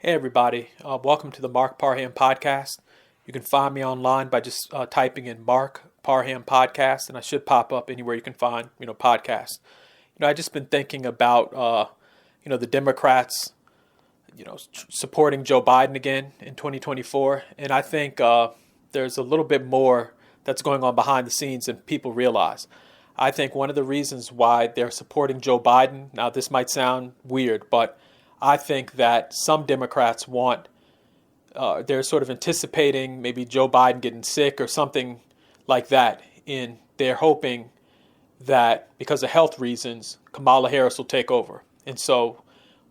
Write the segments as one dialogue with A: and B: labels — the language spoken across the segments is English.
A: Hey everybody, welcome to the Mark Parham podcast. You can find me online by just typing in Mark Parham podcast, and I should pop up anywhere you can find podcasts. I just been thinking about the Democrats supporting Joe Biden again in 2024, and I think there's a little bit more that's going on behind the scenes than people realize. I think one of the reasons why they're supporting Joe Biden, now this might sound weird, but I think that some Democrats they're sort of anticipating maybe Joe Biden getting sick or something like that. And they're hoping that because of health reasons, Kamala Harris will take over. And so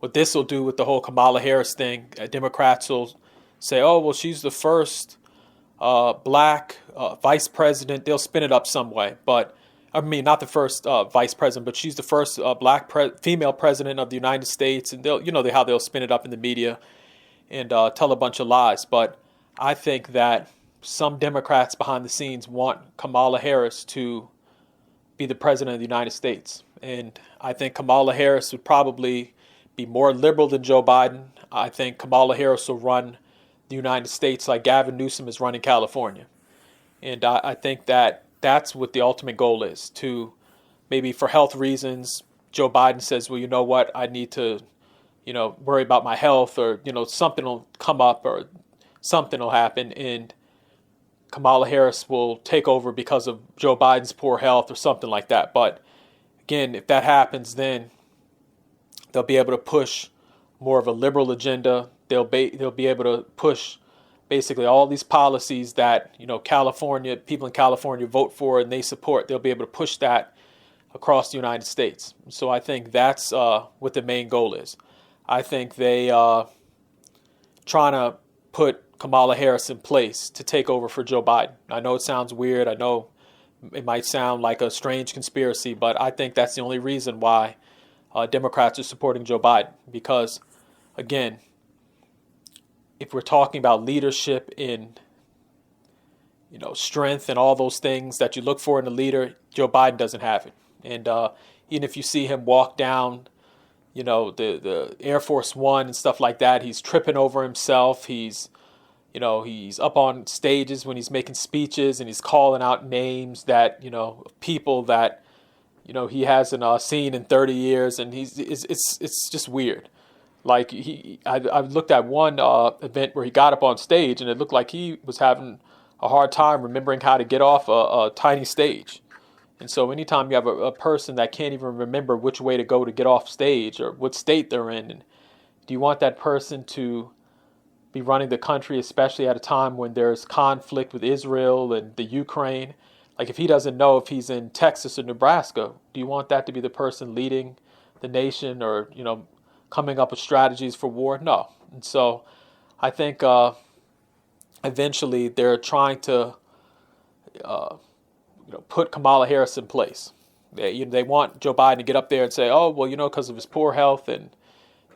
A: what this will do with the whole Kamala Harris thing, Democrats will say, oh, well, she's the first black vice president. They'll spin it up some way. But I mean, not the first vice president, but she's the first female president of the United States, and how they'll spin it up in the media and tell a bunch of lies. But I think that some Democrats behind the scenes want Kamala Harris to be the president of the United States, and I think Kamala Harris would probably be more liberal than Joe Biden. I think Kamala Harris will run the United States like Gavin Newsom is running California, and I think that that's what the ultimate goal is, to maybe for health reasons, Joe Biden says, well, you know what, I need to, worry about my health, or, something will come up or something will happen, and Kamala Harris will take over because of Joe Biden's poor health or something like that. But again, if that happens, then they'll be able to push more of a liberal agenda. They'll be able to push basically all these policies that people in California vote for and they support. They'll be able to push that across the United States. So I think that's what the main goal is. I think they trying to put Kamala Harris in place to take over for Joe Biden. I know it sounds weird. I know it might sound like a strange conspiracy, but I think that's the only reason why Democrats are supporting Joe Biden. Because, again, if we're talking about leadership in, strength and all those things that you look for in a leader, Joe Biden doesn't have it. And even if you see him walk down, the Air Force One and stuff like that, he's tripping over himself. He's up on stages when he's making speeches and he's calling out names that, people that, he hasn't seen in 30 years. And it's just weird. Like I looked at one event where he got up on stage and it looked like he was having a hard time remembering how to get off a tiny stage. And so anytime you have a person that can't even remember which way to go to get off stage or what state they're in, and do you want that person to be running the country, especially at a time when there's conflict with Israel and the Ukraine? Like if he doesn't know if he's in Texas or Nebraska, do you want that to be the person leading the nation or, coming up with strategies for war? No. And so I think eventually they're trying to put Kamala Harris in place. They want Joe Biden to get up there and say, oh, well, because of his poor health and,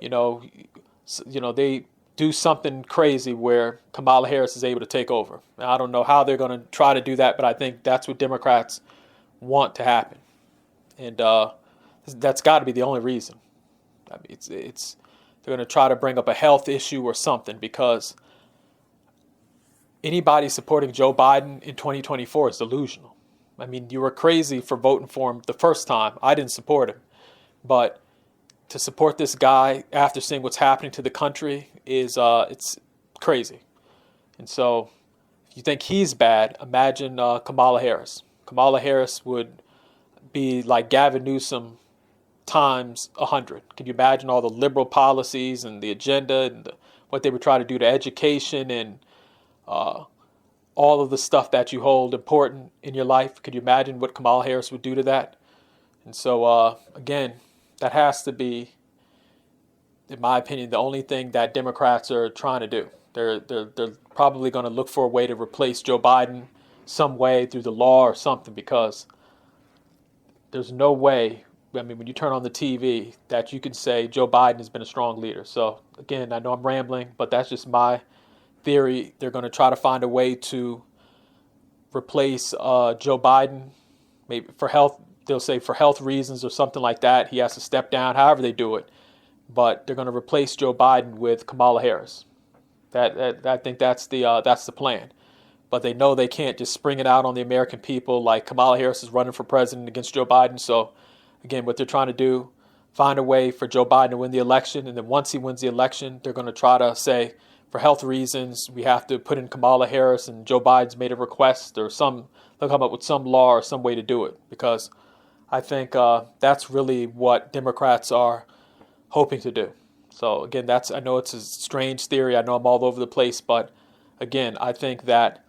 A: they do something crazy where Kamala Harris is able to take over. Now, I don't know how they're going to try to do that, but I think that's what Democrats want to happen. And that's got to be the only reason. I mean, it's they're going to try to bring up a health issue or something, because anybody supporting Joe Biden in 2024 is delusional. I mean, you were crazy for voting for him the first time. I didn't support him. But to support this guy after seeing what's happening to the country is it's crazy. And so if you think he's bad, imagine Kamala Harris. Kamala Harris would be like Gavin Newsom times 100. Can you imagine all the liberal policies and the agenda and what they would try to do to education and all of the stuff that you hold important in your life? Could you imagine what Kamala Harris would do to that? And so, again, that has to be, in my opinion, the only thing that Democrats are trying to do. They're probably going to look for a way to replace Joe Biden some way through the law or something, because there's no way, I mean, when you turn on the TV, that you can say Joe Biden has been a strong leader. So, again, I know I'm rambling, but that's just my theory. They're going to try to find a way to replace Joe Biden, maybe for health. They'll say for health reasons or something like that. He has to step down, however they do it. but they're going to replace Joe Biden with Kamala Harris. I think that's the plan. But they know they can't just spring it out on the American people like Kamala Harris is running for president against Joe Biden. So, again, what they're trying to do, find a way for Joe Biden to win the election. And then once he wins the election, they're going to try to say, for health reasons, we have to put in Kamala Harris and Joe Biden's made a request or they'll come up with some law or some way to do it. Because I think that's really what Democrats are hoping to do. So, again, I know it's a strange theory. I know I'm all over the place. But, again, I think that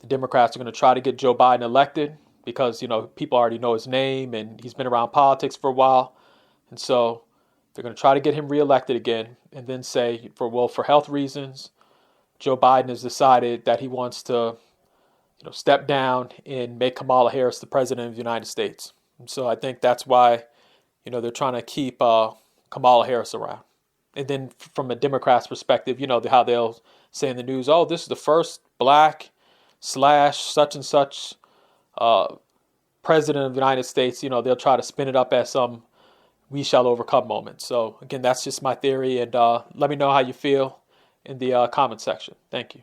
A: the Democrats are going to try to get Joe Biden elected because, people already know his name and he's been around politics for a while. And so they're going to try to get him reelected again and then say, for health reasons, Joe Biden has decided that he wants to, step down and make Kamala Harris the president of the United States. And so I think that's why, they're trying to keep Kamala Harris around. And then from a Democrat's perspective, how they'll say in the news, oh, this is the first black / such and such president of the United States. They'll try to spin it up as some we shall overcome moment. So again, that's just my theory, and let me know how you feel in the comment section. Thank you.